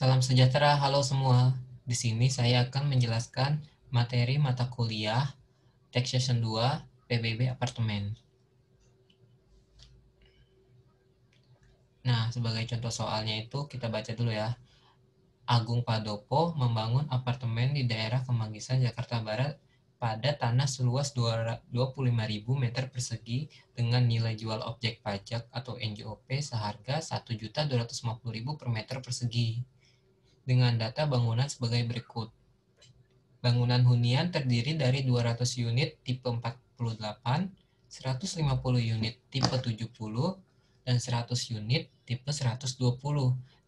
Salam sejahtera, halo semua. Di sini saya akan menjelaskan materi mata kuliah Tech Session 2 PBB Apartemen. Nah, sebagai contoh soalnya itu kita baca dulu ya. Agung Padopo membangun apartemen di daerah Kemanggisan, Jakarta Barat pada tanah seluas 25.000 meter persegi dengan nilai jual objek pajak atau NJOP seharga 1.250.000 per meter persegi. Dengan data bangunan sebagai berikut. Bangunan hunian terdiri dari 200 unit tipe 48, 150 unit tipe 70, dan 100 unit tipe 120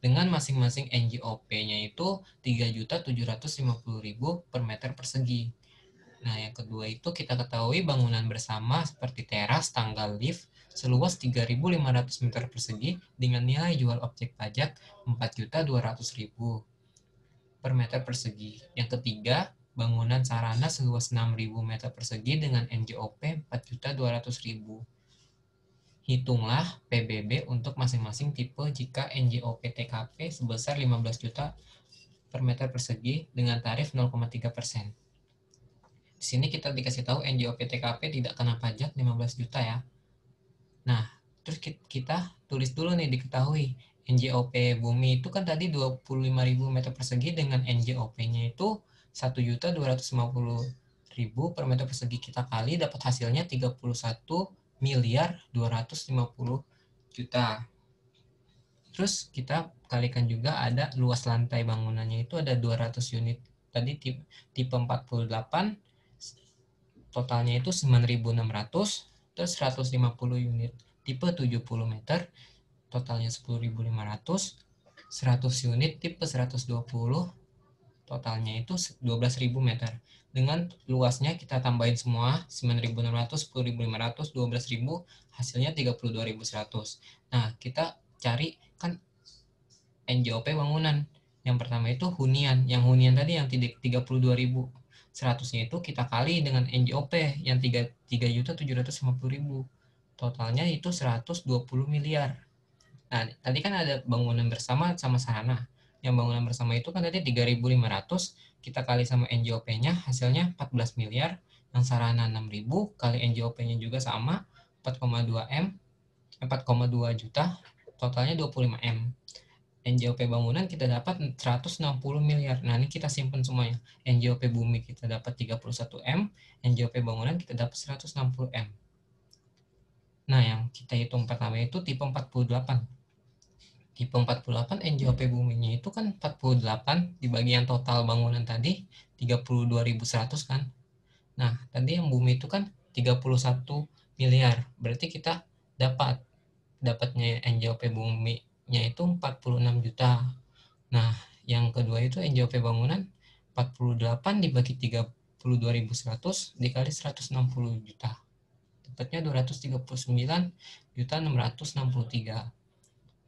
dengan masing-masing NJOP-nya itu 3.750.000 per meter persegi. Nah, yang kedua itu kita ketahui bangunan bersama seperti teras, tangga, lift seluas 3.500 meter persegi dengan nilai jual objek pajak 4.200.000 per meter persegi. Yang ketiga, bangunan sarana seluas 6.000 meter persegi dengan NJOP 4.200.000. Hitunglah PBB untuk masing-masing tipe jika NJOP TKP sebesar 15 juta per meter persegi dengan tarif 0,3%. Di sini kita dikasih tahu NJOP TKP tidak kena pajak 15 juta ya. Nah, terus kita tulis dulu nih diketahui NJOP bumi itu kan tadi 25.000 meter persegi dengan NJOP-nya itu 1.250.000 per meter persegi, kita kali dapat hasilnya 31.250 juta. Terus kita kalikan juga ada luas lantai bangunannya itu ada 200 unit. Tadi tipe 48 totalnya itu 9.600, terus 150 unit tipe 70 meter totalnya 10.500, 100 unit tipe 120 totalnya itu 12.000 meter. Dengan luasnya kita tambahin semua 9.600, 10.500, 12.000, hasilnya 32.100. Nah, kita cari kan NJOP bangunan. Yang pertama itu hunian. Yang hunian tadi yang 32.000. 100-nya itu kita kali dengan NJOP yang 3.750.000. Totalnya itu 120 miliar. Nah, tadi kan ada bangunan bersama sama sarana. Yang bangunan bersama itu kan tadi 3.500, kita kali sama NJOP-nya hasilnya 14 miliar. Yang sarana 6.000 kali NJOP-nya juga sama 4,2 M, 4,2 juta, totalnya 25 M. NJOP bangunan kita dapat 160 miliar. Nah, ini kita simpan semuanya. NJOP bumi kita dapat 31 M, NJOP bangunan kita dapat 160 M. Nah, yang kita hitung pertama itu tipe 48. Tipe 48 NJOP buminya itu kan 48 dibagi yang total bangunan tadi 32.100 kan. Nah, tadi yang bumi itu kan 31 miliar. Berarti kita dapatnya NJOP buminya itu 46 juta. Nah, yang kedua itu NJOP bangunan 48 dibagi 32.100 dikali 160 juta. Dapatnya 239.663.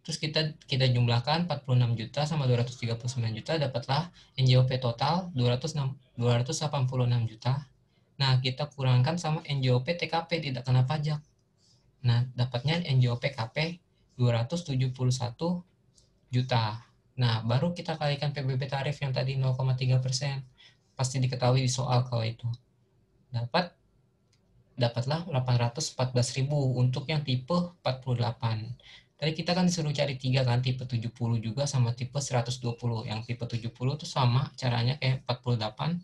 Terus kita jumlahkan 46 juta sama 239 juta, dapatlah NJOP total 286 juta. Nah, kita kurangkan sama NJOP TKP tidak kena pajak. Nah, dapatnya NJOP KP 271 juta. Nah, baru kita kalikan PBB tarif yang tadi 0,3%. Pasti diketahui di soal kalau itu. Dapatlah 814.000 untuk yang tipe 48. Tadi kita kan disuruh cari 3 kan, tipe 70 juga sama tipe 120. Yang tipe 70 itu sama caranya kayak 48.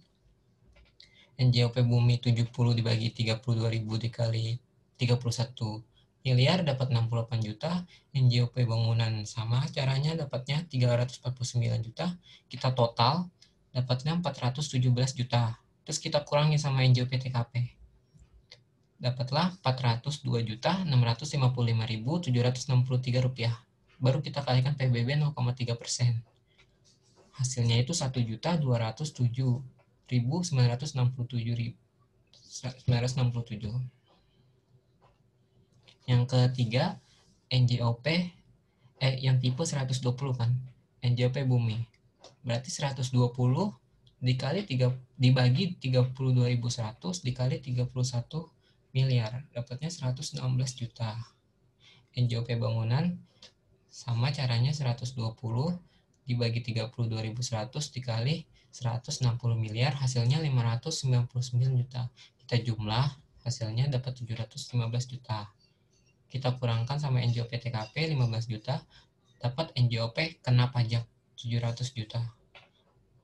NJOP bumi 70 dibagi 32.000 dikali 31 miliar dapat 68 juta. NJOP bangunan sama caranya dapatnya 349 juta. Kita total dapatnya 417 juta. Terus kita kurangi sama NJOP TKP. Dapatlah 402.655.763 rupiah. Baru kita kalikan PBB 0,3%. Hasilnya itu 1.207.967. Yang ketiga NJOP yang tipe 120 kan. NJOP bumi. Berarti 120 dikali 3 dibagi 32.100 dikali 31 miliar, dapatnya 116 juta. NJOP bangunan sama caranya 120 dibagi 32.100 dikali 160 miliar, hasilnya 599 juta. Kita jumlah, hasilnya dapat 715 juta. Kita kurangkan sama NJOP TKP 15 juta, dapat NJOP kena pajak 700 juta.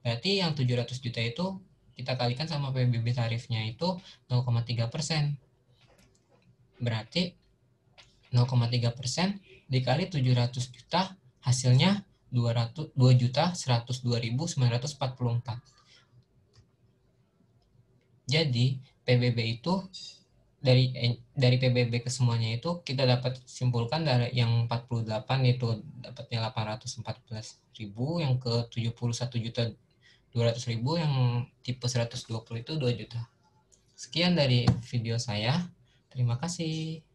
Berarti yang 700 juta itu kita kalikan sama PBB tarifnya itu 0,3%. Berarti 0,3% dikali 700 juta, hasilnya 2.102.944. Jadi PBB itu dari PBB ke semuanya itu kita dapat simpulkan dari yang 48 itu dapatnya 814.000, yang ke 71.200.000, yang tipe 120 itu 2 juta. Sekian dari video saya. Terima kasih.